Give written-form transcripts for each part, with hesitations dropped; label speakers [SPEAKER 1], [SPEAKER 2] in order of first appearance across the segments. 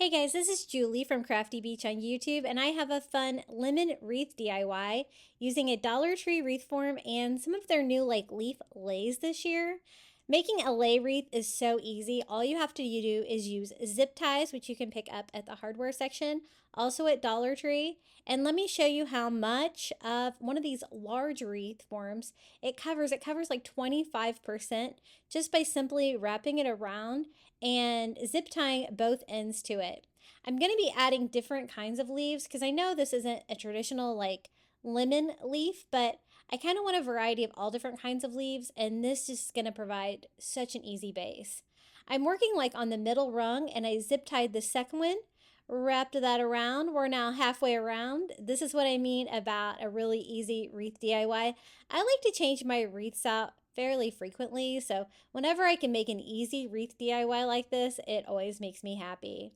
[SPEAKER 1] Hey guys, this is Julie from Crafty Beach on YouTube, and I have a fun lemon wreath DIY using a Dollar Tree wreath form and some of their new leaf lays this year. Making a lay wreath is so easy. All you have to do is use zip ties, which you can pick up at the hardware section, also at Dollar Tree. And let me show you how much of one of these large wreath forms it covers. It covers like 25% just by simply wrapping it around and zip tying both ends to it. I'm going to be adding different kinds of leaves because I know this isn't a traditional lemon leaf, but I kind of want a variety of all different kinds of leaves, and this is going to provide such an easy base. I'm working on the middle rung, and I zip tied the second one, wrapped that around. We're now halfway around. This is what I mean about a really easy wreath DIY. I like to change my wreaths out fairly frequently, so whenever I can make an easy wreath DIY like this, it always makes me happy.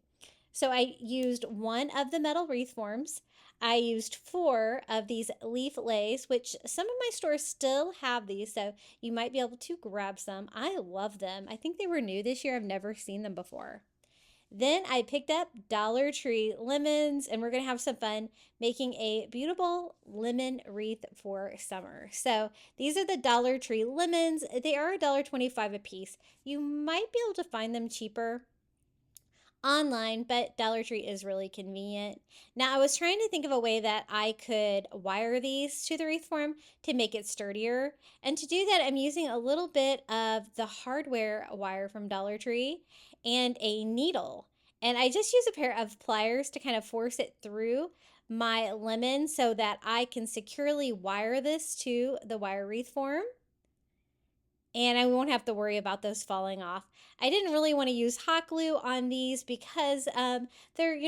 [SPEAKER 1] So I used one of the metal wreath forms. I used 4 of these leaf lays, which some of my stores still have these, so you might be able to grab some. I love them. I think they were new this year. I've never seen them before. Then I picked up Dollar Tree lemons, and we're going to have some fun making a beautiful lemon wreath for summer. So these are the Dollar Tree lemons. They are $1.25 a piece. You might be able to find them cheaper online, but Dollar Tree is really convenient. Now, I was trying to think of a way that I could wire these to the wreath form to make it sturdier. And to do that, I'm using a little bit of the hardware wire from Dollar Tree and a needle. And I just use a pair of pliers to kind of force it through my lemon so that I can securely wire this to the wire wreath form, and I won't have to worry about those falling off. I didn't really want to use hot glue on these because they're,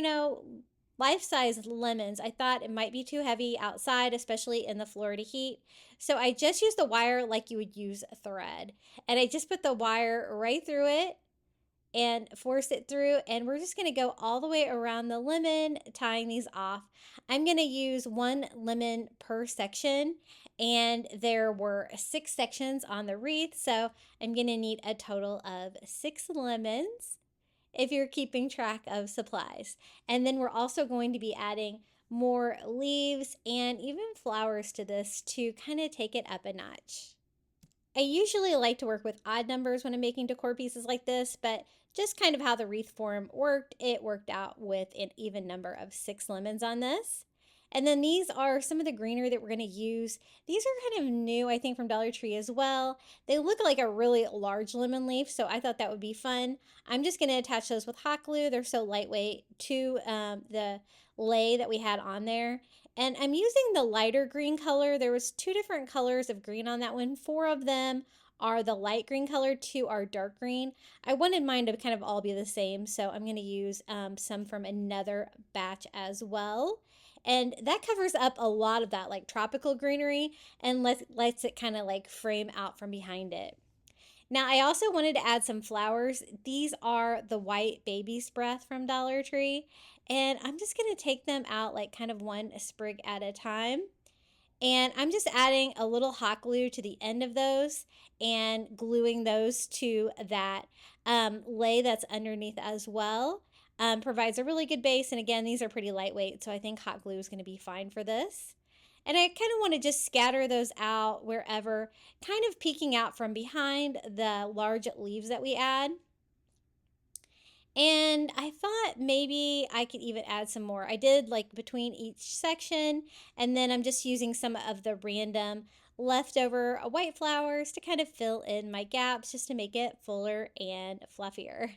[SPEAKER 1] life-size lemons. I thought it might be too heavy outside, especially in the Florida heat. So I just used the wire like you would use a thread. And I just put the wire right through it and force it through, and we're just going to go all the way around the lemon, tying these off. I'm going to use 1 lemon per section, and there were 6 sections on the wreath, so I'm going to need a total of 6 lemons if you're keeping track of supplies. And then we're also going to be adding more leaves and even flowers to this to kind of take it up a notch. I usually like to work with odd numbers when I'm making decor pieces like this, but just kind of how the wreath form worked, it worked out with an even number of 6 lemons on this. And then these are some of the greenery that we're going to use. These are kind of new, I think, from Dollar Tree as well. They look like a really large lemon leaf, so I thought that would be fun. I'm just going to attach those with hot glue. They're so lightweight to the lay that we had on there. And I'm using the lighter green color. There was 2 different colors of green on that one. 4 of them are the light green color, 2 are dark green. I wanted mine to kind of all be the same, so I'm going to use some from another batch as well. And that covers up a lot of that tropical greenery and lets it kind of frame out from behind it. Now, I also wanted to add some flowers. These are the white baby's breath from Dollar Tree, and I'm just going to take them out kind of 1 sprig at a time. And I'm just adding a little hot glue to the end of those and gluing those to that lay that's underneath as well. Provides a really good base, and again, these are pretty lightweight, so I think hot glue is going to be fine for this. And I kind of want to just scatter those out wherever, kind of peeking out from behind the large leaves that we add. And I thought maybe I could even add some more. I did between each section, and then I'm just using some of the random leftover white flowers to kind of fill in my gaps just to make it fuller and fluffier.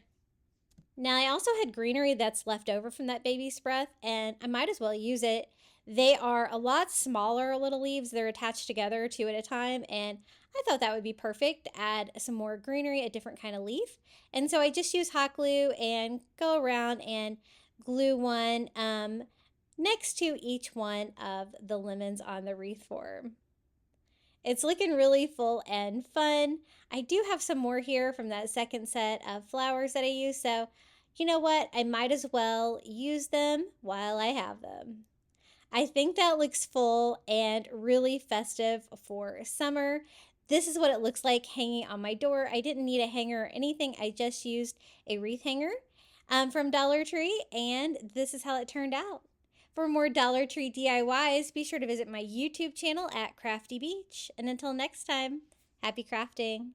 [SPEAKER 1] Now, I also had greenery that's left over from that baby's breath, and I might as well use it. They are a lot smaller little leaves. They're attached together 2 at a time, and I thought that would be perfect to add some more greenery, a different kind of leaf. And so I just use hot glue and go around and glue one next to each one of the lemons on the wreath form. It's looking really full and fun. I do have some more here from that second set of flowers that I used, so you know what? I might as well use them while I have them. I think that looks full and really festive for summer. This is what it looks like hanging on my door. I didn't need a hanger or anything. I just used a wreath hanger. from Dollar Tree, and this is how it turned out. For more Dollar Tree DIYs, be sure to visit my YouTube channel at Crafty Beach. And until next time, happy crafting!